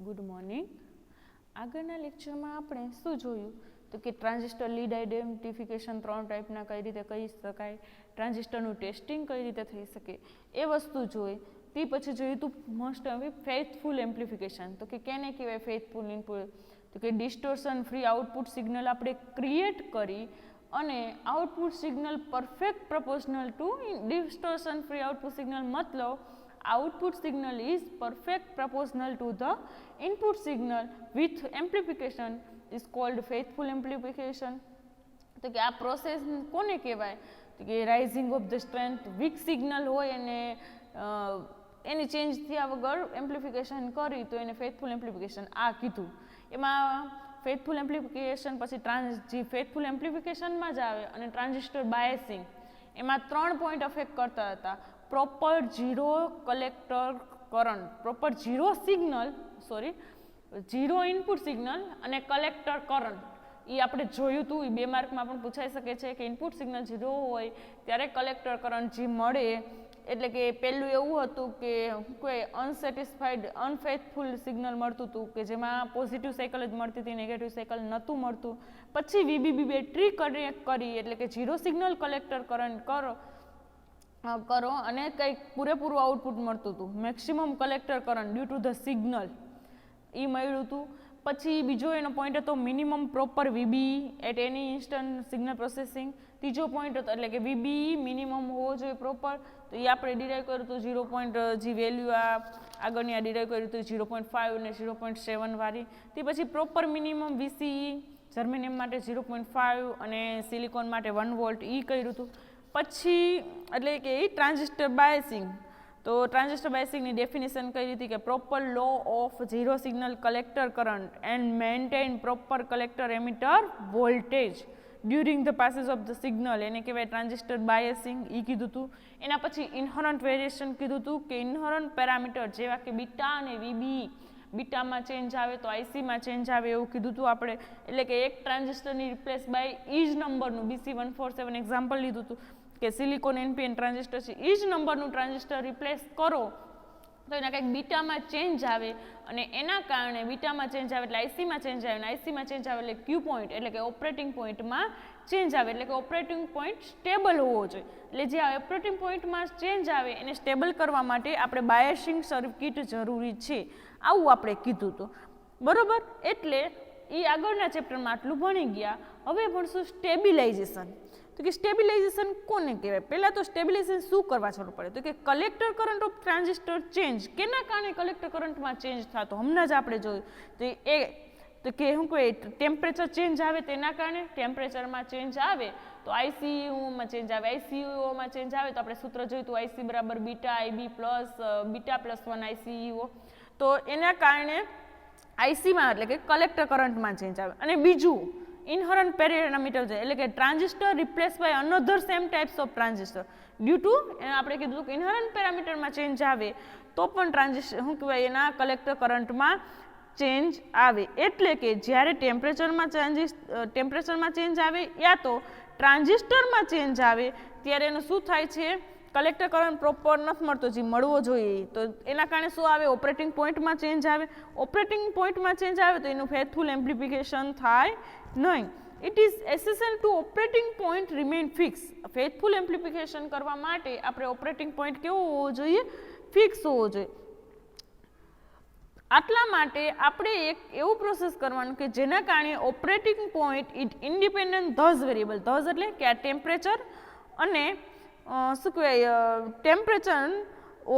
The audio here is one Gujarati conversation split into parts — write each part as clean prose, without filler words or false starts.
Good morning. આગળના લેક્ચરમાં આપણે શું જોયું તો કે ટ્રાન્ઝિસ્ટર લીડ આઇડેન્ટિફિકેશન 3 ટાઈપના કઈ રીતે કરી શકાય, ટ્રાન્ઝિસ્ટરનું ટેસ્ટિંગ કઈ રીતે થઈ શકે એ વસ્તુ જોઈ. તે પછી જોયું તું મોસ્ટ ઓફ ફેથફુલ એમ્પ્લિફિકેશન. તો કે કેને કહેવાય ફેથફુલ ઇનપુટ? તો કે ડિસ્ટોર્શન ફ્રી આઉટપુટ સિગ્નલ આપણે ક્રિએટ કરી અને output signal perfect proportional two distortion free output signal, મતલબ output signal is perfect proportional to the input signal with amplification is called faithful amplification. તો કે આ પ્રોસેસ કોને કહેવાય? તો કે rising of the strength, weak signal હોય અને એની ચેન્જ થયા વગર એમ્પ્લિફિકેશન કરી તો એને ફેથફુલ એમ્પ્લિફિકેશન આ કીધું. એમાં ફેથફુલ એમ્પ્લિફિકેશન પછી ફેથફુલ એમ્પ્લિફિકેશનમાં જ આવે અને ટ્રાન્ઝિસ્ટર બાયસિંગ, એમાં 3 પોઈન્ટ અફેક્ટ કરતા હતા. Proper zero collector current, proper zero input signal અને કલેક્ટર કરંટ. એ આપણે જોયું હતું, એ 2 માર્કમાં પણ પૂછાઈ શકે છે કે ઇનપુટ સિગ્નલ 0 હોય ત્યારે કલેક્ટર કરંટ જે મળે, એટલે કે પહેલું એવું હતું કે કોઈ અનસેટિસ્ફાઈડ અનફેથફુલ સિગ્નલ મળતું હતું કે જેમાં પોઝિટિવ સાયકલ જ મળતી હતી, નેગેટિવ સાયકલ નહોતું મળતું. પછી વીબીબી બેટરી કનેક્ટ કરી એટલે કે 0 સિગ્નલ કલેક્ટર કરંટ કરો અને કંઈક પૂરેપૂરું આઉટપુટ મળતું હતું, maximum collector current due to the signal એ મળ્યું હતું. પછી બીજો એનો પોઈન્ટ હતો minimum proper VB at any instant signal processing. ત્રીજો પોઈન્ટ હતો એટલે કે વીબી મિનિમમ હોવો જોઈએ પ્રોપર, તો એ આપણે ડિરાઈવ કર્યું હતું 0. જે વેલ્યુ આ આગળની આ ડિરાઈવ કર્યું હતું 0.5 અને 0.7 વાળી. તે પછી પ્રોપર મિનિમમ વીસીઈ જર્મેનિયમ માટે 0.5 અને સિલિકોન માટે 1 વોલ્ટ એ કર્યું હતું. પછી એટલે કે એ ટ્રાન્ઝિસ્ટર બાયસિંગ. તો ટ્રાન્ઝિસ્ટર બાયસિંગની ડેફિનેશન કઈ રીતે કે proper low of zero signal collector current and maintain proper collector emitter voltage during the passage of the signal, એને કહેવાય ટ્રાન્ઝિસ્ટર બાયસિંગ, એ કીધું હતું. એના પછી ઇન્હરન્ટ વેરિએશન કીધું હતું કે ઇન્હરન્ટ પેરામીટર જેવા કે બીટા અને વીબી, બીટામાં ચેન્જ આવે તો આઈસીમાં ચેન્જ આવે એવું કીધું હતું આપણે. એટલે કે એક ટ્રાન્ઝિસ્ટરની રિપ્લેસ બાય ઈજ નંબરનું BC147 એક્ઝામ્પલ લીધું હતું કે સિલિકોન એનપીએન ટ્રાન્ઝિસ્ટર છે, ઈજ નંબરનું ટ્રાન્ઝિસ્ટર રિપ્લેસ કરો તો એના કંઈક બીટામાં ચેન્જ આવે અને એના કારણે બીટામાં ચેન્જ આવે એટલે આઈસીમાં ચેન્જ આવે અને આઈસીમાં ચેન્જ આવે એટલે ક્યુ પોઈન્ટ એટલે કે ઓપરેટિંગ પોઈન્ટમાં ચેન્જ આવે, એટલે કે ઓપરેટિંગ પોઈન્ટ સ્ટેબલ હોવો જોઈએ. એટલે જે આ ઓપરેટિંગ પોઈન્ટમાં ચેન્જ આવે એને સ્ટેબલ કરવા માટે આપણે બાયસિંગ સર્કિટ જરૂરી છે, આવું આપણે કીધું હતું. બરોબર, એટલે એ આગળના ચેપ્ટરમાં આટલું ભણી ગયા. હવે ભણશું સ્ટેબિલાઇઝેશન. તો કે સ્ટેબિલાઇઝેશન કોને કહેવાય? પહેલાં તો સ્ટેબિલાઇઝેશન શું કરવા જરૂર પડે? તો કે collector current of transistor change. કેના કારણે કલેક્ટર કરંટમાં ચેન્જ થતો હમણાં જ આપણે જોયું. તો કે શું કહે ટેમ્પરેચર ચેન્જ આવે તેના કારણે ટેમ્પરેચરમાં ચેન્જ આવે તો આઈસીયુમાં ચેન્જ આવે, આઈસીયુઓમાં ચેન્જ આવે તો આપણે સૂત્ર જોયું હતું આઈસી બરાબર beta IB plus beta plus 1 આઈસીયુઓ. તો એના કારણે આઈસીમાં એટલે કે કલેક્ટર કરંટમાં ચેન્જ આવે. અને બીજું ઇન્હરન્ટ પેરામીટર છે એટલે કે transistor replace by another same types of transistor due to આપણે કીધું કે ઇન્હરન્ટ પેરામીટરમાં ચેન્જ આવે તો પણ ટ્રાન્ઝિસ્ટર શું કહેવાય એના કલેક્ટર કરંટમાં ચેન્જ આવે. એટલે કે જ્યારે ટેમ્પરેચરમાં ચેન્જ આવે યા તો ટ્રાન્ઝિસ્ટરમાં ચેન્જ આવે ત્યારે એનું શું થાય છે, કલેક્ટર કરંટ પ્રોપર નથી મળતો જે મળવો જોઈએ, તો એના કારણે શું આવે ઓપરેટિંગ પોઈન્ટમાં ચેન્જ આવે. ઓપરેટિંગ પોઈન્ટમાં ચેન્જ આવે તો એનું ફેથફુલ એમ્પ્લિફિકેશન થાય નહીં. It is essential to operating point remain fix. Faithful amplification કરવા માટે આપણે ઓપરેટિંગ પોઈન્ટ કેવો હોવો જોઈએ? ફિક્સ હોવો જોઈએ. આટલા માટે આપણે એક એવું પ્રોસેસ કરવાનું કે જેના કારણે operating point it independent this variable, this એટલે કે આ ટેમ્પરેચર અને શું કહેવાય ટેમ્પરેચર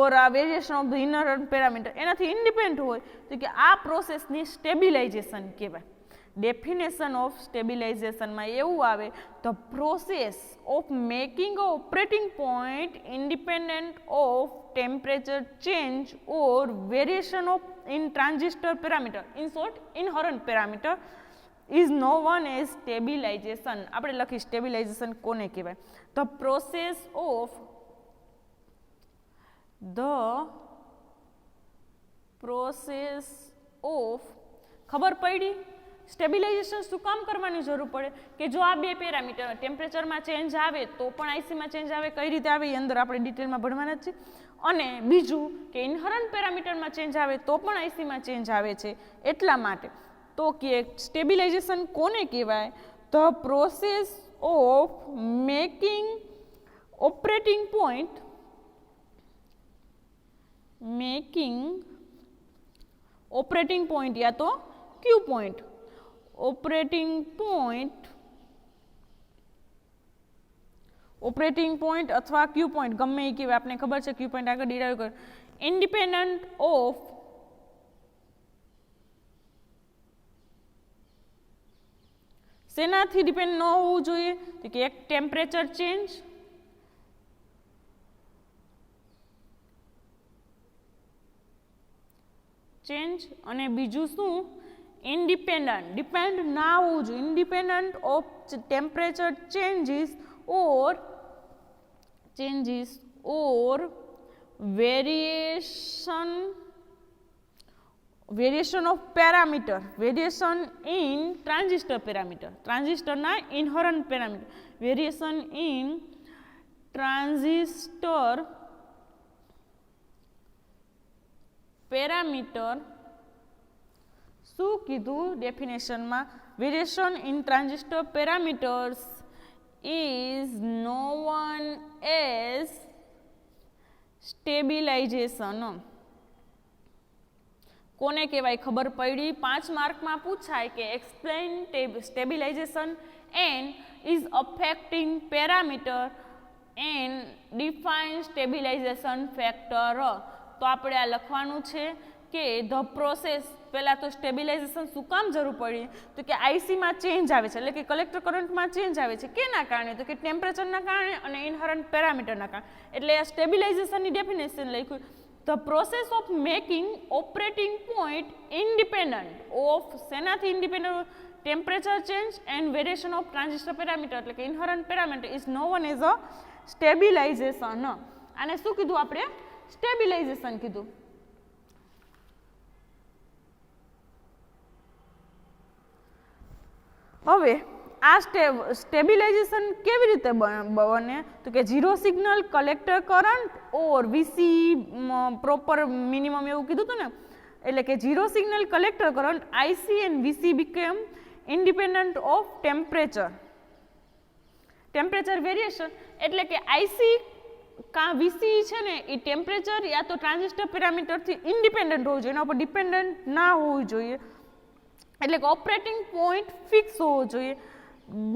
ઓર આ variation of the inherent parameter એનાથી ઇન્ડિપેન્ડન્ટ હોય તો કે આ પ્રોસેસની સ્ટેબિલાઇઝેશન કહેવાય. ડેફિનેશન ઓફ સ્ટેબિલાઇઝેશનમાં એવું આવે the process of making a operating point independent of temperature change or variation of in transistor parameter, in short inherent parameter is known as stabilization. આપણે લખી સ્ટેબિલાઇઝેશન કોને કહેવાય? ધ પ્રોસેસ ઓફ ખબર પડી સ્ટેબિલાઇઝેશન શું કામ કરવાની જરૂર પડે કે જો આ બે પેરામીટર ટેમ્પરેચરમાં ચેન્જ આવે તો પણ આઈસીમાં ચેન્જ આવે, કઈ રીતે આવે એ અંદર આપણે ડિટેલમાં ભણવાના જ છે. અને બીજું કે ઇનહરન્ટ પેરામીટરમાં ચેન્જ આવે તો પણ આઈસીમાં ચેન્જ આવે છે. એટલા માટે તો કે સ્ટેબિલાઇઝેશન કોને કહેવાય? The process of making operating point યા તો ક્યુ પોઈન્ટ, ઓપરેટિંગ પોઈન્ટ અથવા ક્યુ પોઈન્ટ ગમે એ કહેવાય, આપણે ખબર છે ક્યુ પોઈન્ટ આગળ ડિરાઈવ કરે, ઇન્ડિપેન્ડન્ટ ઓફ શેનાથી ડિપેન્ડ ન હોવું જોઈએ? તો કે એક ટેમ્પરેચર ચેન્જ અને બીજું શું? ઇન્ડિપેન્ડન્ટ, ડિપેન્ડ ના હોવું જોઈએ, independent of temperature changes or variation of parameter, variation in transistor parameter, transistor na inherent parameter, variation in transistor parameter. શું કીધું ડેફિનેશનમાં? Variation in transistor parameters is known as stabilization. કોને કહેવાય ખબર પડી? 5 માર્કમાં પૂછાય કે explain stabilisation and is affecting parameter and define stabilisation factor. તો આપણે આ લખવાનું છે કે ધ પ્રોસેસ, પહેલાં તો સ્ટેબિલાઇઝેશન શું કામ જરૂર પડી? તો કે આઈસીમાં ચેન્જ આવે છે, એટલે કે કલેક્ટર કરંટમાં ચેન્જ આવે છે. કેના કારણે? તો કે ટેમ્પરેચરના કારણે અને ઇનહરન્ટ પેરામીટરના કારણે. એટલે આ સ્ટેબિલાઇઝેશનની ડેફિનેશન લખ્યું, the process of making operating point independent of શેનાથી ઇન્ડિપેન્ડન્ટ? Temperature change and variation of transistor parameter, એટલે કે inherent parameter is known as a stabilization. આને શું કીધું આપણે? સ્ટેબિલાઇઝેશન કીધું. હવે આ સ્ટેબિલાઇઝેશન કેવી રીતે બને? તો કે ઝીરો સિગ્નલ કલેક્ટર કરંટ ઓર વીસી પ્રોપર મિનિમમ એવું કીધું હતું ને, એટલે કે zero signal collector current IC and VC became independent of temperature variation, એટલે કે આઈસી કાં વીસી છે ને એ ટેમ્પરેચર યા તો ટ્રાન્ઝિસ્ટર પેરામીટરથી ઇન્ડિપેન્ડન્ટ હોવું જોઈએ, એના ઉપર ડિપેન્ડન્ટ ના હોવું જોઈએ. એટલે કે ઓપરેટિંગ પોઈન્ટ ફિક્સ હોવો જોઈએ.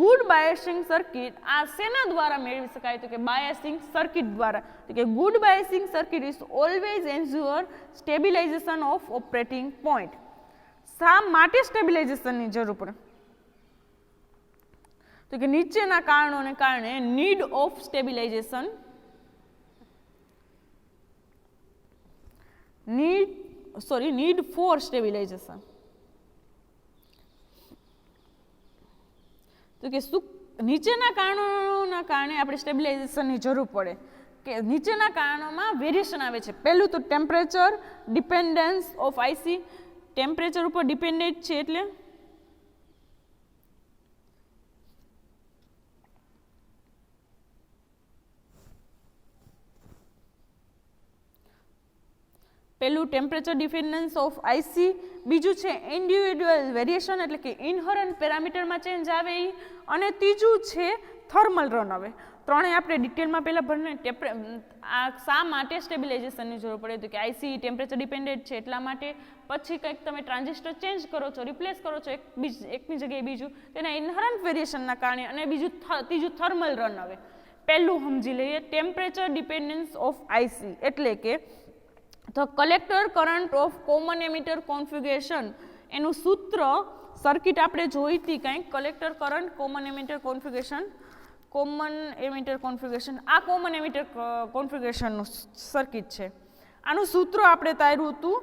ગુડ બાયસિંગ સર્કિટ આ શેના દ્વારા મેળવી શકાય? તો કે બાયસિંગ સર્કિટ દ્વારા. તો કે good biasing circuit is always ensure stabilization of operating point. શા માટે સ્ટેબિલાઇઝેશનની જરૂર પડે? તો કે નીચેના કારણોને કારણે need of stabilisation, need four stabilisation. તો કે નીચેના કારણોના કારણે આપણે સ્ટેબિલાઇઝેશનની જરૂર પડે કે નીચેના કારણોમાં વેરિએશન આવે છે. પહેલું તો temperature dependence of IC, temperature ઉપર ડિપેન્ડન્ટ છે એટલે પહેલું ટેમ્પરેચર ડિપેન્ડન્સ ઓફ આઈસી, બીજું છે ઇન્ડિવિડ્યુઅલ વેરિએશન એટલે કે ઇનહરન્ટ પેરામીટરમાં ચેન્જ આવે એ, અને ત્રીજું છે થર્મલ રન. હવે ત્રણેય આપણે ડિટેલમાં પહેલાં ભણીને આ શા માટે સ્ટેબિલાઇઝેશનની જરૂર પડે? તો કે આઈસી ટેમ્પરેચર ડિપેન્ડન્ટ છે એટલા માટે. પછી કંઈક તમે ટ્રાન્ઝિસ્ટર ચેન્જ કરો છો, રિપ્લેસ કરો છો એકની જગ્યાએ બીજું, તેના ઇનહરન્ટ વેરિએશનના કારણે, અને ત્રીજું થર્મલ રન. હવે પહેલું સમજી લઈએ, ટેમ્પરેચર ડિપેન્ડન્સ ઓફ આઈસી એટલે કે the collector current of common emitter configuration. એનું સૂત્ર સર્કિટ આપણે જોઈ હતી કંઈક, collector current common emitter configuration, આ કોમન એમિટર કોન્ફિગરેશનનું સર્કિટ છે. આનું સૂત્ર આપણે તાર્યું હતું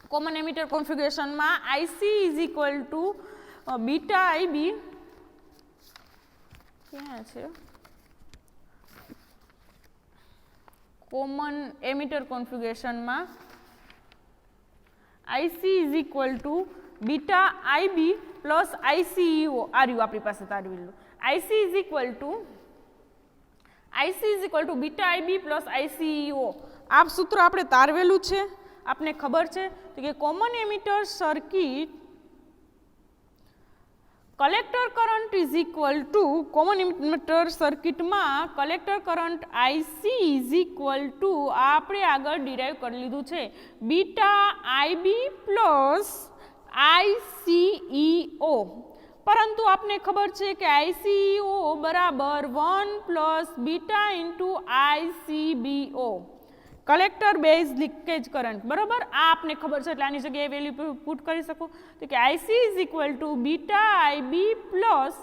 કોમન એમિટર કોન્ફિગરેશનમાં, IC is equal to beta IB, ક્યાં છે કોમન એમિટર કોન્ફિગરેશનમાં, IC is equal to beta IB plus ICEO આ રહ્યું આપણી પાસે તારવેલું. IC is equal to beta IB plus ICEO. આ સૂત્ર આપણે તારવેલું છે, આપને ખબર છે કે common emitter circuit collector current is equal to common emitter સર્કિટમાં collector current IC is equal to આપણે આગળ ડિરાઈવ કરી લીધું છે બીટા આઈબી પ્લસ આઈસીઈઓ. પરંતુ આપને ખબર છે કે આઈસીઈઓ બરાબર 1 plus beta into ICBO collector base leakage current. બરાબર, આ આપને ખબર છે એટલે આની જગ્યાએ વેલ્યુ પુટ કરી શકો તો કે IC is equal to beta IB plus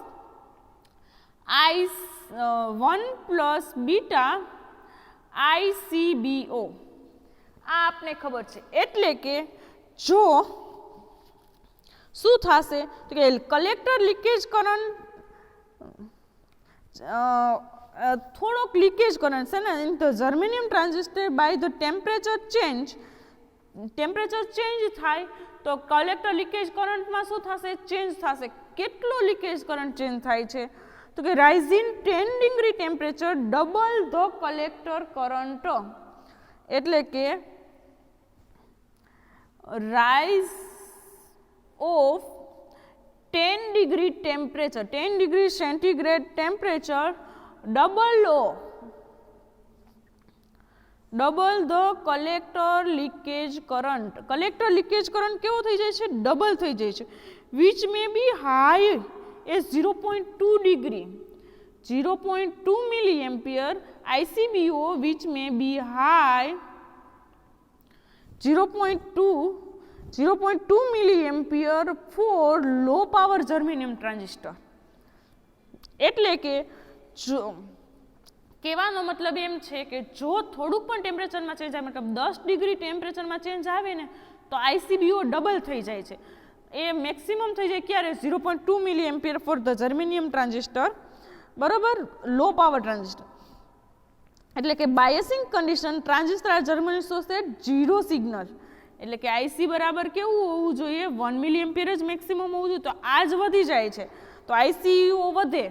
1 plus beta ICBO. આ આપને ખબર છે. એટલે કે જો શું થશે તો કે કલેક્ટર લીકેજ કરંટ થોડોક લીકેજ કરંટ છે ને in the germanium transistor by the temperature change થાય તો કલેક્ટર લીકેજ કરંટમાં શું થશે? ચેન્જ થશે. કેટલો લીકેજ કરંટ ચેન્જ થાય છે તો કે rise in 10 degree temperature double the collector current. એટલે કે rise of 10 degree temperature 10 degree centigrade temperature double the collector leakage current. Collector leakage current કેવો થઈ જાય છે? ડબલ થઈ જાય છે. Which may be high as 0.2 degree 0.2 milli ampere. ICBO which may be high 0.2 milli ampere for low power germanium transistor. એટલે કે જો કહેવાનો મતલબ એમ છે કે જો થોડુંક પણ ટેમ્પરેચરમાં ચેન્જ આવે મતલબ 10 ડિગ્રી ટેમ્પરેચરમાં ચેન્જ આવે ને તો આઈસીબીઓ ડબલ થઈ જાય છે. એ મેક્સિમમ થઈ જાય ક્યારે? 0.2 milli ampere for the germanium transistor. બરાબર, લો પાવર ટ્રાન્ઝિસ્ટર. એટલે કે biasing condition transistor Germany source at 0 signal. એટલે કે આઈસી બરાબર કેવું હોવું જોઈએ? 1 મિલી એમ્પિયર જ મેક્સિમમ હોવું જોઈએ. તો આ જ વધી જાય છે તો આઈસીઈઓ વધે.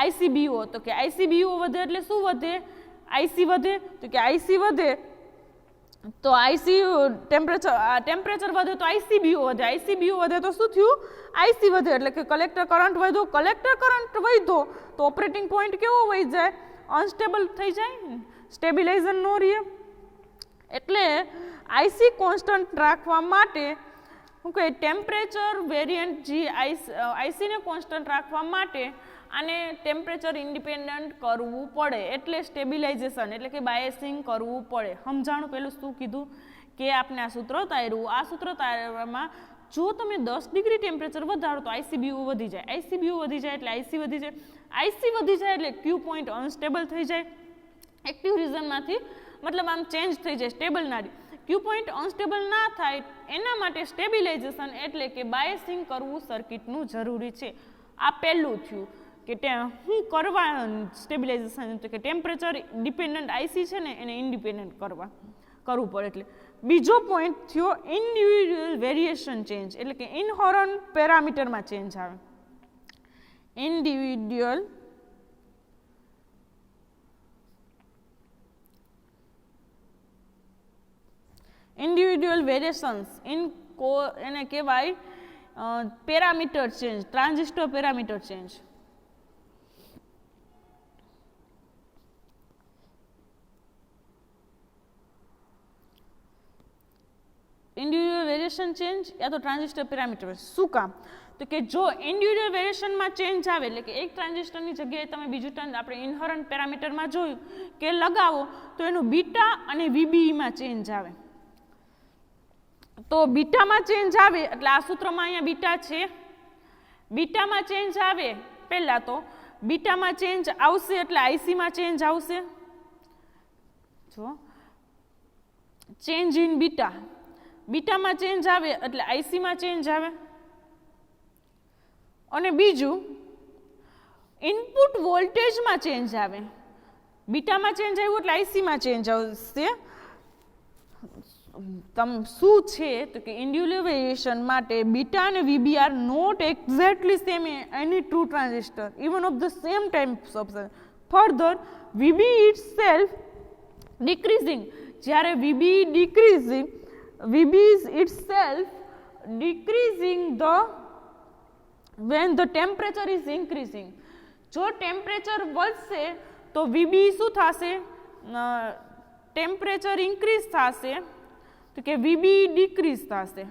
આઈસીબીઓ તો કે આઈસીબીઓ વધે એટલે શું વધે? આઈસી વધે. તો કે આઈસી વધે તો આઈસી ટેમ્પરેચર વધે તો આઈસીબીઓ વધે. આઈસીબીઓ વધે તો શું થયું? આઈસી વધે. એટલે કે કલેક્ટર કરંટ વધ્યો. કલેક્ટર કરંટ વધ્યો તો ઓપરેટિંગ પોઈન્ટ કેવો વહી જાય? અનસ્ટેબલ થઈ જાય, સ્ટેબિલાઇઝર નો રહે. એટલે આઈસી કોન્સ્ટન્ટ રાખવા માટે શું કહે ટેમ્પરેચર વેરિયન્ટ જી આઈસીને કોન્સ્ટન્ટ રાખવા માટે આને ટેમ્પરેચર ઇન્ડિપેન્ડન્ટ કરવું પડે. એટલે સ્ટેબિલાઇઝેશન એટલે કે બાયસિંગ કરવું પડે. સમજાણું? પેલું શું કીધું કે આપણે આ સૂત્ર તાર્યું. આ સૂત્ર તારવામાં જો તમે 10 ડિગ્રી ટેમ્પરેચર વધારો તો આઈસીબીઓ વધી જાય. આઈસીબીઓ વધી જાય એટલે આઈસી વધી જાય. આઈસી વધી જાય એટલે ક્યુ પોઈન્ટ અનસ્ટેબલ થઈ જાય. એક્ટિવ રિઝનમાંથી મતલબ આમ ચેન્જ થઈ જાય, સ્ટેબલ ના રહે. ક્યુ પોઈન્ટ અનસ્ટેબલ ના થાય એના માટે સ્ટેબિલાઇઝેશન એટલે કે બાયસિંગ કરવું સર્કિટનું જરૂરી છે. આ પહેલું થયું કે શું કરવા સ્ટેબિલાઇઝેશન તો કે ટેમ્પરેચર ડિપેન્ડન્ટ આઈસી છે ને એને ઇન્ડિપેન્ડન્ટ કરવું પડે. એટલે બીજો પોઈન્ટ થયો ઇન્ડિવિડ્યુઅલ વેરિએશન ચેન્જ એટલે કે ઇનહરન્ટ પેરામીટરમાં ચેન્જ આવે. ઇન્ડિવિડ્યુઅલ વેરિએશન્સ એને કહેવાય parameter change, transistor parameter change. Individual variation change યા તો ટ્રાન્ઝિસ્ટર પેરામીટર. શું કામ? તો કે જો ઇન્ડિવિડ્યુઅલ વેરિએશનમાં ચેન્જ આવે એટલે કે એક ટ્રાન્ઝિસ્ટરની જગ્યાએ તમે બીજું આપણે ઇનહરન્ટ પેરામીટરમાં જોયું કે લગાવો તો એનું બીટા અને વીબીમાં ચેન્જ આવે. તો બીટામાં ચેન્જ આવે એટલે આ સૂત્રમાં અહીંયા બીટા છે. બીટામાં ચેન્જ આવે પહેલાં તો બીટામાં ચેન્જ આવશે એટલે આઈસીમાં ચેન્જ આવશે. જો ચેન્જ ઇન બીટા, બીટામાં ચેન્જ આવે એટલે આઈસીમાં ચેન્જ આવે. અને બીજું ઇનપુટ વોલ્ટેજમાં ચેન્જ આવે. બીટામાં ચેન્જ આવ્યું એટલે આઈસીમાં ચેન્જ આવશે. શું છે તો કે ઇન્ડિવિડ્યુઅલ વેરિએશન માટે બીટા અને VB are not exactly same any two transistor even of the same types of further VB itself decreasing, જ્યારે VB decreasing, VB is itself decreasing when the temperature is increasing. જો ટેમ્પરેચર વધશે તો વીબી શું થશે, ટેમ્પરેચર ઇન્ક્રીઝ થશે તો કે વીબી ડિક્રીઝ થશે.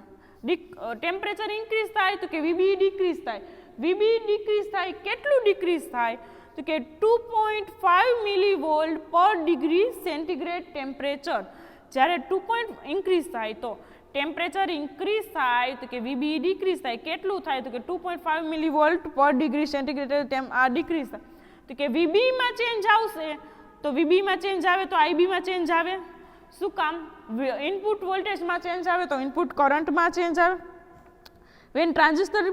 ટેમ્પરેચર ઇન્ક્રીઝ થાય તો કે વીબી ડિક્રીઝ થાય. વીબી ડિક્રીઝ થાય, કેટલું ડિક્રીઝ થાય તો કે 2.5 મિલીવોલ્ટ પર ડિગ્રી સેન્ટીગ્રેડ ટેમ્પરેચર. જ્યારે 2 ઇન્ક્રીઝ થાય તો ટેમ્પરેચર ઇન્ક્રીઝ થાય તો કે વીબી ડિક્રીઝ થાય, કેટલું થાય તો કે 2.5 મિલીવોલ્ટ પર ડિગ્રી સેન્ટીગ્રેડ આ ડિક્રીઝ થાય તો કે વીબીમાં ચેન્જ આવશે તો વીબીમાં ચેન્જ આવે તો આઈબીમાં ચેન્જ આવે. શું કામ? ઇનપુટ વોલ્ટેજમાં ચેન્જ આવે તો ઇનપુટ કરંટમાં ચેન્જ આવે. વેન ટ્રાન્ઝિસ્ટર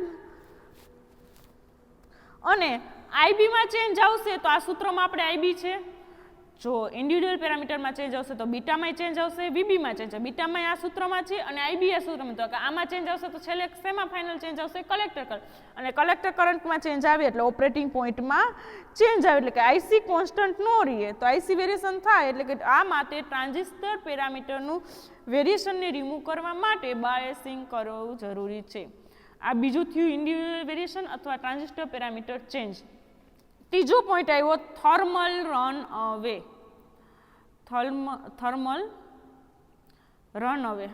અને આઈબીમાં ચેન્જ આવશે તો આ સૂત્રમાં આપણે આઈબી છે, જો ઇન્ડિવિડ્યુઅલ પેરામીટરમાં ચેન્જ આવશે તો બીટામાં ચેન્જ આવશે, વીબીમાં ચેન્જ આવશે, બીટામાં આ સૂત્રમાં છે અને આઈબી આ સૂત્રમાં, તો આમાં ચેન્જ આવશે તો છેલ્લે શેમાં ફાઇનલ ચેન્જ આવશે, કલેક્ટર કરંટ, અને કલેક્ટર કરંટમાં ચેન્જ આવે એટલે ઓપરેટિંગ પોઈન્ટમાં ચેન્જ આવે એટલે કે આઈસી કોન્સ્ટન્ટ ન રહે તો આઈસી વેરિએશન થાય. એટલે કે આ માટે ટ્રાન્ઝિસ્ટર પેરામીટરનું વેરિએશનને રિમૂવ કરવા માટે બાયસિંગ કરવું જરૂરી છે. આ બીજું થયું ઇન્ડિવિડ્યુઅલ વેરિએશન અથવા ટ્રાન્ઝિસ્ટર પેરામીટર ચેન્જ. ત્રીજો પોઈન્ટ આવ્યો થર્મલ રન અવે. થર્મલ રન અવે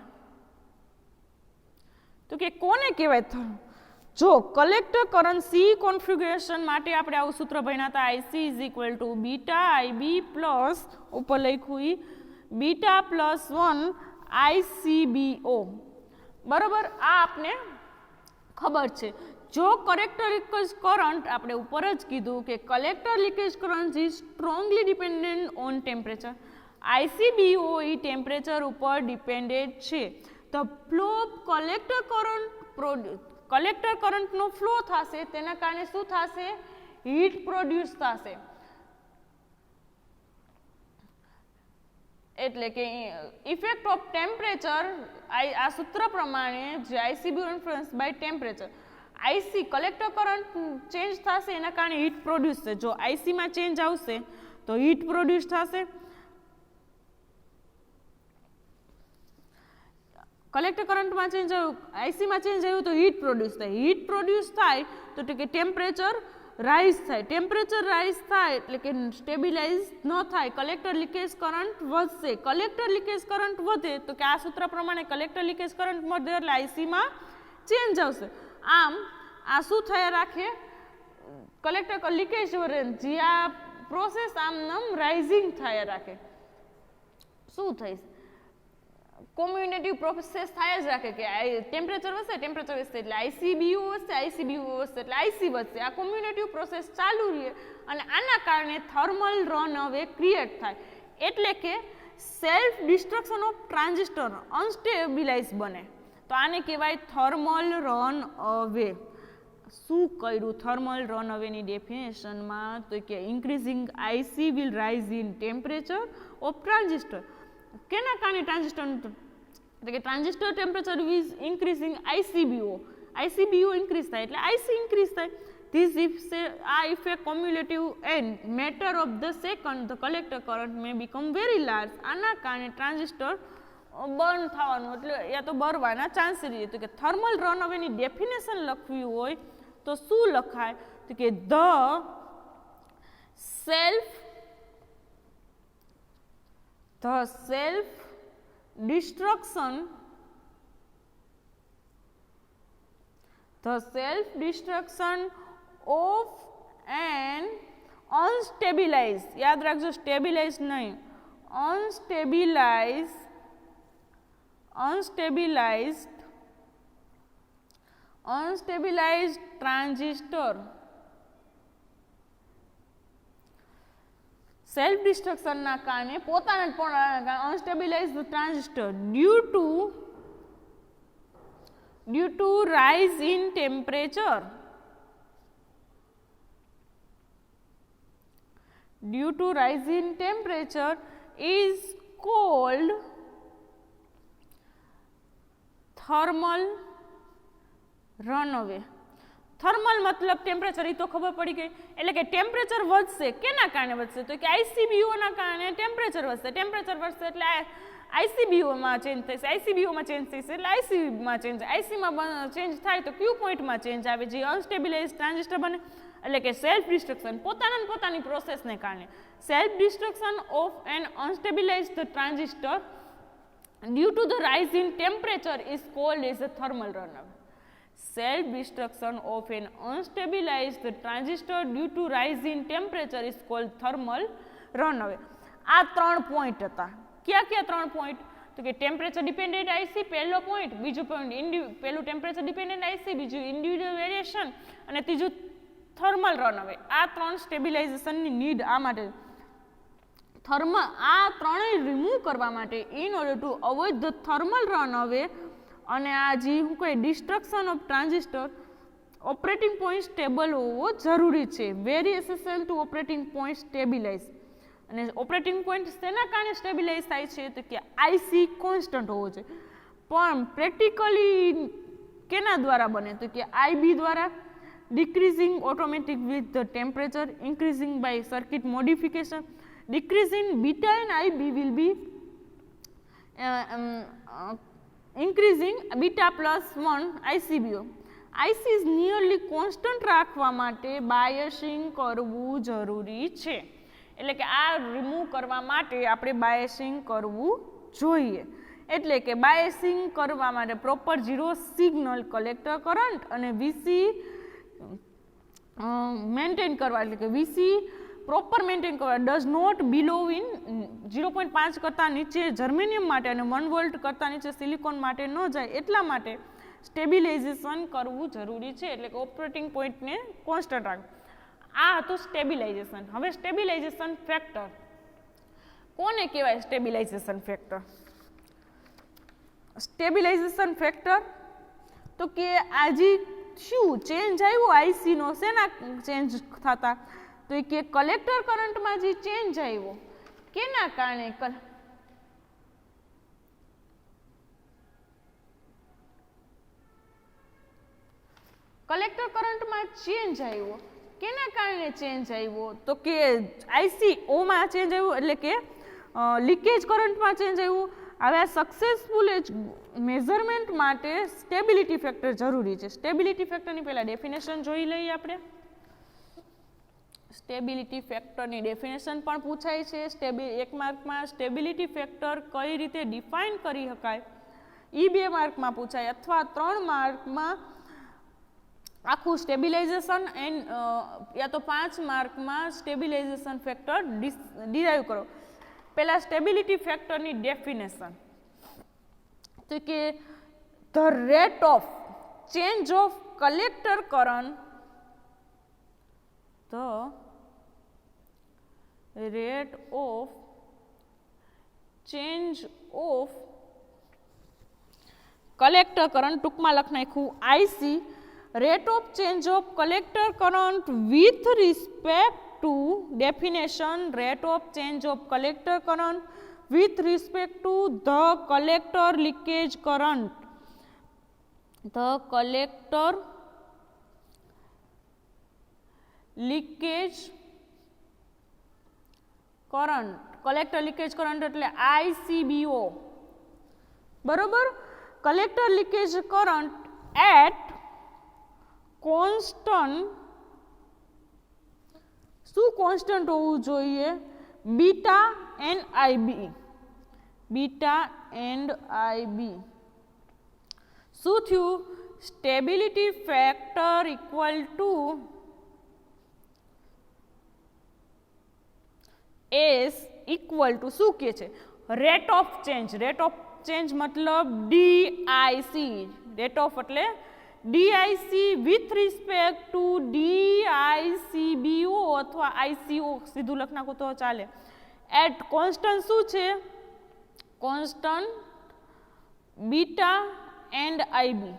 તો કે કોને કહેવાય? જો કલેક્ટર કરંટ સી કોન્ફિગ્યુરેશન માટે આપણે આવું સૂત્ર ભણ્યા હતા, IC is equal to beta IB plus ઉપર લખ્યું બીટા પ્લસ 1 આઈસીબીઓ. બરોબર, આ આપને ખબર છે. જો કલેક્ટર લીકેજ કરંટ, આપણે ઉપર જ કીધું કે collector leakage current is strongly dependent on temperature. ICBO એ ટેમ્પરેચર ઉપર ડિપેન્ડેન્ટ છે. તો ફ્લો ઓફ કલેક્ટર કરંટનો ફ્લો થશે, તેના કારણે શું થશે? હીટ પ્રોડ્યુસ થશે. એટલે કે ઇફેક્ટ ઓફ ટેમ્પરેચર, આ સૂત્ર પ્રમાણે જે ICBO influence by temperature, IC collector current change થશે એના કારણે હીટ પ્રોડ્યુસ થશે. જો આઈસીમાં ચેન્જ આવશે તો હીટ પ્રોડ્યુસ થશે. કલેક્ટર કરંટમાં ચેન્જ આવ્યું, આઈસીમાં ચેન્જ આવ્યું તો હીટ પ્રોડ્યુસ થાય. હીટ પ્રોડ્યુસ થાય તો કે ટેમ્પરેચર રાઇઝ થાય. ટેમ્પરેચર રાઇઝ થાય એટલે કે સ્ટેબિલાઇઝ ન થાય, કલેક્ટર લીકેજ કરંટ વધશે. કલેક્ટર લીકેજ કરંટ વધે તો કે આ સૂત્ર પ્રમાણે કલેક્ટર લીકેજ કરંટ વધે એટલે આઈસીમાં ચેન્જ આવશે. આમ આ શું થયા રાખે? કલેક્ટર લીકેજ જે આ પ્રોસેસ આમ નામ રાઇઝિંગ થયા રાખે. શું થઈ? કોમ્યુનેટિવ પ્રોસેસ થાય જ રાખે કે ટેમ્પરેચર વધશે, ટેમ્પરેચર વધશે એટલે આઈસીબીઓ વધશે, આઈસીબીઓ વધશે એટલે આઈસી વધશે. આ કોમ્યુનેટિવ પ્રોસેસ ચાલુ રહે અને આના કારણે થર્મલ રન અવે ક્રિએટ થાય. એટલે કે સેલ્ફ ડિસ્ટ્રક્શન ઓફ ટ્રાન્ઝિસ્ટર અનસ્ટેબિલાઇઝ બને. તો આને કહેવાય થર્મલ રન અવે. શું કર્યું થર્મલ રન અવેની ડેફિનેશનમાં? તો કે increasing IC will rise in temperature of transistor. કેના કારણે ટ્રાન્ઝિસ્ટરનું? એટલે કે transistor temperature is increasing ICBO. ICBO increase થાય એટલે આઈસી ઇન્ક્રીઝ થાય. ધીસ આ effect cumulative and matter of the second the collector current may become very large. આના કારણે ટ્રાન્ઝિસ્ટર બર્ન થવાનું એટલે યા તો બરવાના ચાન્સ રહે. તો કે થર્મલ રન અવેની ડેફિનેશન લખવી હોય તો શું લખાય? તો કે the self destruction of an unstabilized, યાદ રાખજો સ્ટેબિલાઇઝ નહીં, unstabilized transistor. સેલ્ફ ડિસ્ટ્રક્શનના કારણે પોતાના unstabilize transistor due to rise in temperature, is called thermal runaway. Thermal મતલબ ટેમ્પરેચર, એ તો ખબર પડી ગઈ. એટલે કે ટેમ્પરેચર વધશે, કેના કારણે વધશે? તો કે આઈસીબીઓના કારણે ટેમ્પરેચર વધશે. ટેમ્પરેચર વધશે એટલે આઈસીબીઓમાં ચેન્જ થશે, આઈસીબીઓમાં ચેન્જ થશે એટલે આઈસીમાં ચેન્જ, આઈસીમાં ચેન્જ થાય તો ક્યુ પોઈન્ટમાં ચેન્જ આવે, જે અનસ્ટેબિલાઇઝ ટ્રાન્ઝિસ્ટર બને. એટલે કે સેલ્ફ ડિસ્ટ્રક્શન, પોતાની પ્રોસેસને કારણે self destruction of an unstabilized transistor due to the rise in temperature is called as a thermal runaway. Self destruction of an unstabilized transistor due to rise in temperature is called thermal runaway. આ 3 પોઈન્ટ હતા. ક્યાં 3 પોઈન્ટ? તો કે ટેમ્પરેચર ડિપેન્ડન્ટ આઈસી પહેલો પોઈન્ટ, બીજો પોઈન્ટ પહેલું ટેમ્પરેચર ડિપેન્ડન્ટ આઈસી, બીજું ઇન્ડિવિડ્યુઅલ વેરિએશન અને ત્રીજું થર્મલ રનઅવે. આ 3 સ્ટેબિલાઇઝેશનની નીડ આ માટે આ ત્રણેય રિમૂવ કરવા માટે in order to avoid the thermal runaway અને આ જે હું કહે destruction of transistor, operating point stable હોવો જરૂરી છે. Very essential to operating point stabilize. અને ઓપરેટિંગ પોઈન્ટ શેના કારણે સ્ટેબિલાઇઝ થાય છે? તો કે આઈસી કોન્સ્ટન્ટ હોવો જોઈએ. પણ પ્રેક્ટિકલી કેના દ્વારા બને? તો કે આઈબી દ્વારા. Decreasing automatic with the temperature, increasing by circuit modification. Decreasing beta and IB will be increasing beta plus 1 ICBO. IC is nearly constant રાખવા માટે બાયસિંગ કરવું જરૂરી છે. એટલે કે આ રિમૂવ કરવા માટે આપણે બાયસિંગ કરવું જોઈએ. એટલે કે બાયસિંગ કરવા માટે પ્રોપર 0 સિગ્નલ કલેક્ટર કરંટ અને વીસી મેન્ટેન કરવા. એટલે કે વીસી પ્રોપર મેન્ટેન કરવા. ડઝ નોટ બિલો ઇન 0.5 કરતાં નીચે જર્મેનિયમ માટે અને 1 વોલ્ટ કરતાં નીચે સિલિકોન માટે ન જાય, એટલા માટે સ્ટેબિલાઇઝેશન કરવું જરૂરી છે. એટલે કે ઓપરેટિંગ પોઈન્ટને કોન્સ્ટન્ટ રાખવું. આ હતું સ્ટેબિલાઇઝેશન. હવે સ્ટેબિલાઇઝેશન ફેક્ટર કોને કહેવાય? Stabilisation factor. સ્ટેબિલાઇઝેશન ફેક્ટર તો કે આજે શું ચેન્જ આવ્યો આઈસીનો, શેના ચેન્જ થતા? તો કે કલેક્ટર કરંટમાં જે ચેન્જ આવ્યો, કેના કારણે? કલેક્ટર કરંટમાં ચેન્જ આવ્યો, કેના કારણે ચેન્જ આવ્યો? તો કે આઈસી ઓમાં ચેન્જ આવ્યો, એટલે કે લીકેજ કરંટમાં ચેન્જ આવ્યું. હવે આ સક્સેસફુલ મેઝરમેન્ટ માટે સ્ટેબિલિટી ફેક્ટર જરૂરી છે. સ્ટેબિલિટી ફેક્ટરની પહેલા ડેફિનેશન જોઈ લઈએ આપણે. સ્ટેબિલિટી ફેક્ટરની ડેફિનેશન પણ પૂછાય છે. 1 માર્કમાં સ્ટેબિલિટી ફેક્ટર કઈ રીતે ડિફાઇન કરી શકાય એ 2 માર્કમાં પૂછાય, અથવા 3 માર્કમાં આખું સ્ટેબિલાઇઝેશન એન્ડ યા તો 5 માર્કમાં સ્ટેબિલાઇઝેશન ફેક્ટર ડિરાઈવ કરો. પહેલા સ્ટેબિલિટી ફેક્ટરની ડેફિનેશન તો કે the rate of change of collector current, the rate of change of collector current, ટૂંકમાં લખ નાખ્યું IC. rate of change of collector current with respect to definition, rate of change of collector current with respect to the collector leakage current, the collector leakage current. Collector leakage current એટલે આઈસીબીઓ, બરોબર. Collector leakage current at constant, શું કોન્સ્ટન્ટ હોવું જોઈએ? Beta and IB. Beta and IB. શું થયું? Stability factor equal to S equal to શું કે છે? Rate of change. Rate of change મતલબ ડીઆઈસી. રેટ ઓફ એટલે DIC with respect to DICBO અથવા આઈસીઓ સીધું લખ નાખો તો ચાલે. એટ કોન્સ્ટન્ટ શું છે? Constant beta and IB.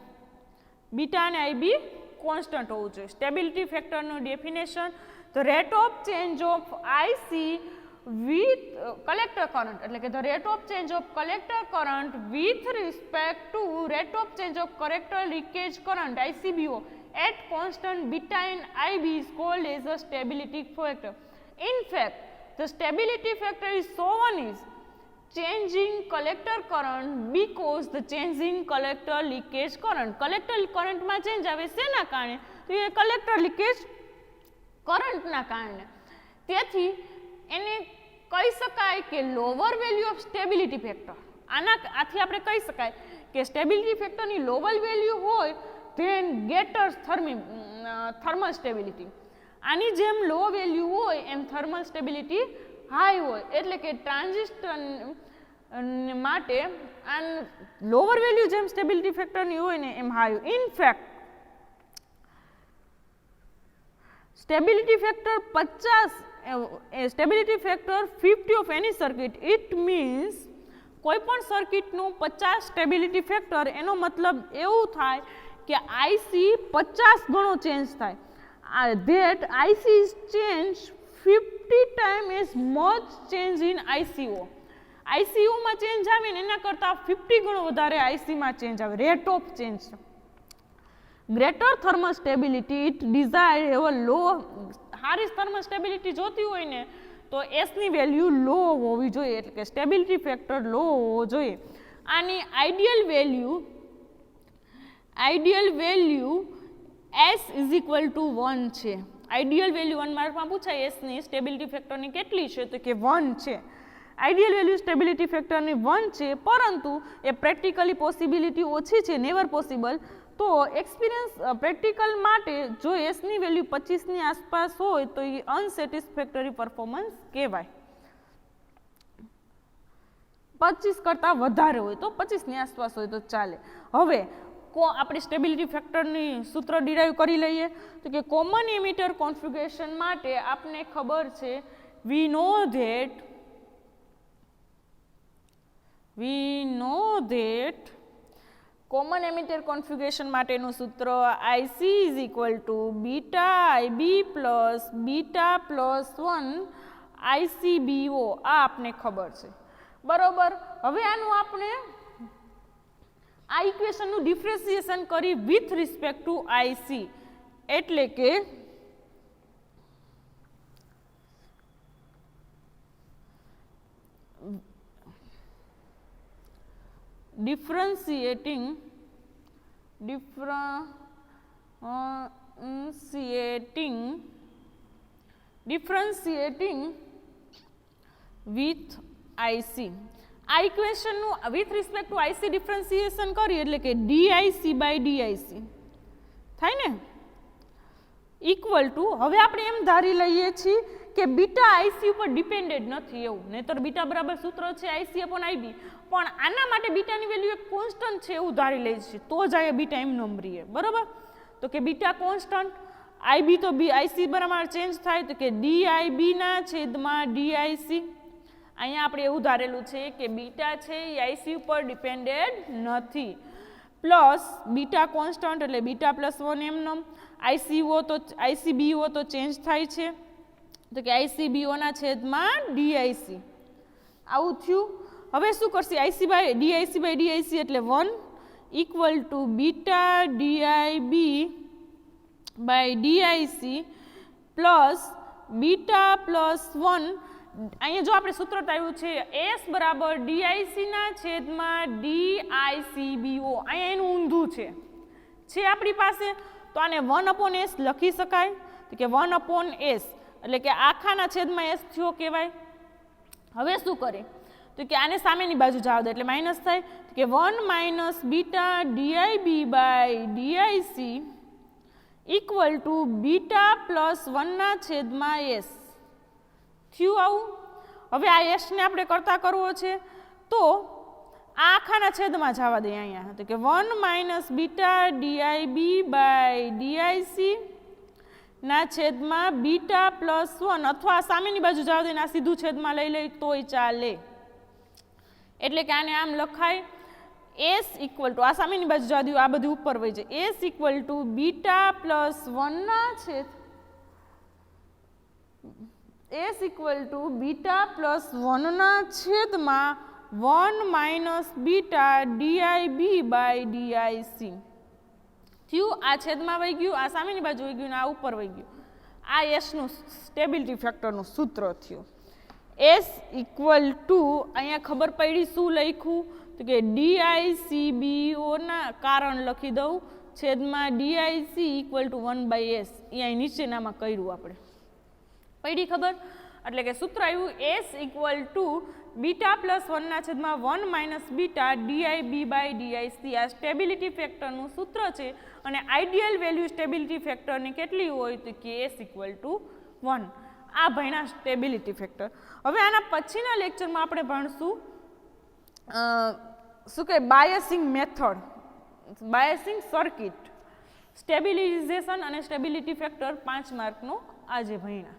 Beta અને આઈબી કોન્સ્ટન્ટ હોવું જોઈએ. સ્ટેબિલિટી ફેક્ટરનું definition, the rate of change of IC with collector current, એટલે કે the rate of change of collector current with respect to rate of change of collector leakage current ICBO at constant beta and IB is called as a stability factor. In fact, the stability factor is shown is changing collector current because the changing collector leakage current. collector current માં change આવે શેના કારણે? તો એ collector leakage current ના કારણે. તેથી એને કહી શકાય કે lower value of stability factor. આથી આપણે કહી શકાય કે સ્ટેબિલિટી ફેક્ટરની લોવર વેલ્યુ હોય ધેન ગેટર થર્મલ સ્ટેબિલિટી. આની જેમ લો વેલ્યુ હોય એમ થર્મલ સ્ટેબિલિટી હાઈ હોય, એટલે કે ટ્રાન્ઝિસ્ટર માટે આ લોવર વેલ્યુ જેમ સ્ટેબિલિટી ફેક્ટરની હોય ને એમ high. In fact stability factor 50 stability factor 50 of any circuit, it means કોઈ પણ સર્કિટનું 50 સ્ટેબિલિટી ફેક્ટર, એનો મતલબ એવું થાય કે IC 50 ગણો ચેન્જ થાય. that IC is changed 50 times as much change in ICO. ICO માં ચેન્જ આવે ને એના કરતાં 50 ગણો વધારે IC માં ચેન્જ આવે, rate of change. Greater thermal stability it desire એવો લો, હારી થર્મલ સ્ટેબિલિટી જોતી હોય ને તો એસની વેલ્યુ લો હોવી જોઈએ, એટલે કે સ્ટેબિલિટી ફેક્ટર લો હોવો જોઈએ. આની ideal value S is equal two 1 છે. આઈડિયલ વેલ્યુ 1 માર્કમાં પૂછાય એસની સ્ટેબિલિટી ફેક્ટરની કેટલી છે તો કે 1 છે. આઈડિયલ વેલ્યુ સ્ટેબિલિટી ફેક્ટરની 1 છે, પરંતુ એ પ્રેક્ટિકલી પોસિબિલિટી ઓછી છે, નેવર પોસિબલ. તો એક્સપિરિયન્સ પ્રેક્ટિકલ માટે જો એસની વેલ્યુ 25ની આસપાસ હોય તો એ અનસેટિસ્ફેક્ટરી પરફોર્મન્સ કહેવાય. 25 કરતાં વધારે હોય તો 25ની આસપાસ હોય તો ચાલે. હવે આપણે સ્ટેબિલિટી ફેક્ટરની સૂત્ર ડિરાઈવ કરી લઈએ તો કે કોમન એમિટર કોન્ફિગરેશન માટે આપને ખબર છે વી know that common emitter configuration માટેનું સૂત્ર IC is equal to beta IB plus beta plus 1 ICBO. આ આપને ખબર છે, બરોબર. હવે આનું આપણે આ ઇક્વેશનનું ડિફરન્સિએશન કરી વિથ રિસ્પેક્ટ ટુ IC, એટલે કે differentiating with IC. આ ઇક્વેશનનું with respect to IC differentiation કરીએ એટલે કે DIC બાય DIC થાય ને, ઇક્વલ ટુ, હવે આપણે એમ ધારી લઈએ છીએ કે બીટા IC ઉપર ડિપેન્ડેડ નથી એવું, નહીતર બીટા બરાબર સૂત્ર છે IC અપોન IB, પણ આના માટે બીટાની વેલ્યુ એક કોન્સ્ટન્ટ છે એવું ધારી લઈએ છીએ તો જ આ બીટા એમ નંબરીએ, બરાબર. તો કે બીટા કોન્સ્ટન્ટ, IB તો IC બરાબર ચેન્જ થાય તો કે DIB ના છેદમાં DIC. અહીંયા આપણે એવું ધારેલું છે કે બીટા છે એ IC ઉપર ડિપેન્ડેડ નથી, પ્લસ બીટા કોન્સ્ટન્ટ એટલે બીટા પ્લસ 1 એમનો, ICBO તો ચેન્જ થાય છે તો કે ICBO ના છેદમાં DIC. આવું થયું. હવે શું કરશે DIC બાય DIC એટલે 1 equal to beta DIB by DIC plus beta plus 1. અહીંયા જો આપણે સૂત્ર આવ્યું છે S બરાબર DIC ના છેદમાં DICBO, અહીંયા એનું ઊંધું છે આપણી પાસે, તો આને 1/S લખી શકાય તો કે 1/S એટલે કે આખાના છેદમાં S થયો કહેવાય. હવે શું કરે તો કે આને સામેની બાજુ જવા દે એટલે માઇનસ થાય તો કે 1 minus beta DIB by DIC equal to beta plus 1 ના છેદમાં S થયું. આવું. હવે આ એસને આપણે કરતા કરવો છે તો આ આખાના છેદમાં જવા દઈએ અહીંયા તો કે 1 minus beta DIB by DIC ના છેદમાં બીટા પ્લસ 1, અથવા સામેની બાજુ જવા દઈને આ સીધું છેદમાં લઈ લઈ તોય ચાલે, એટલે કે આને આમ લખાય S ઇક્વલ ટુ, આ સામેની બાજુ જવા દઉં, આ બધું ઉપર વહી જાય, S equal to beta plus 1 ના છેદ S equal to beta plus 1ના છેદમાં 1 minus beta DI B by DI C થયું. આ છેદમાં વહી ગયું, આ સામેની બાજુ વહી ગયું ને આ ઉપર વહી ગયું. આ એસનું સ્ટેબિલિટી ફેક્ટરનું સૂત્ર થયું. એસ ઇક્વલ ટુ અહીંયા ખબર પડી શું લખ્યું તો કે ડીઆઈસીબીઓના કારણ લખી દઉં છેદમાં ડીઆઈસી ઇક્વલ ટુ 1/s. અહીંયા નીચેનામાં કર્યું આપણે પડી ખબર. એટલે કે સૂત્ર આવ્યું S equal to beta plus 1ના છેદમાં 1 minus beta DI B by DI C. આ સ્ટેબિલિટી ફેક્ટરનું સૂત્ર છે અને આઈડિયલ વેલ્યુ સ્ટેબિલિટી ફેક્ટરની કેટલી હોય તો કે એસ ઇક્વલ ટુ 1. આ ભણ્યા સ્ટેબિલિટી ફેક્ટર. હવે આના પછીના લેક્ચરમાં આપણે ભણશું શું કહે biasing method, biasing circuit, stabilisation અને સ્ટેબિલિટી ફેક્ટર 5 માર્કનો આજે ભણ્યા.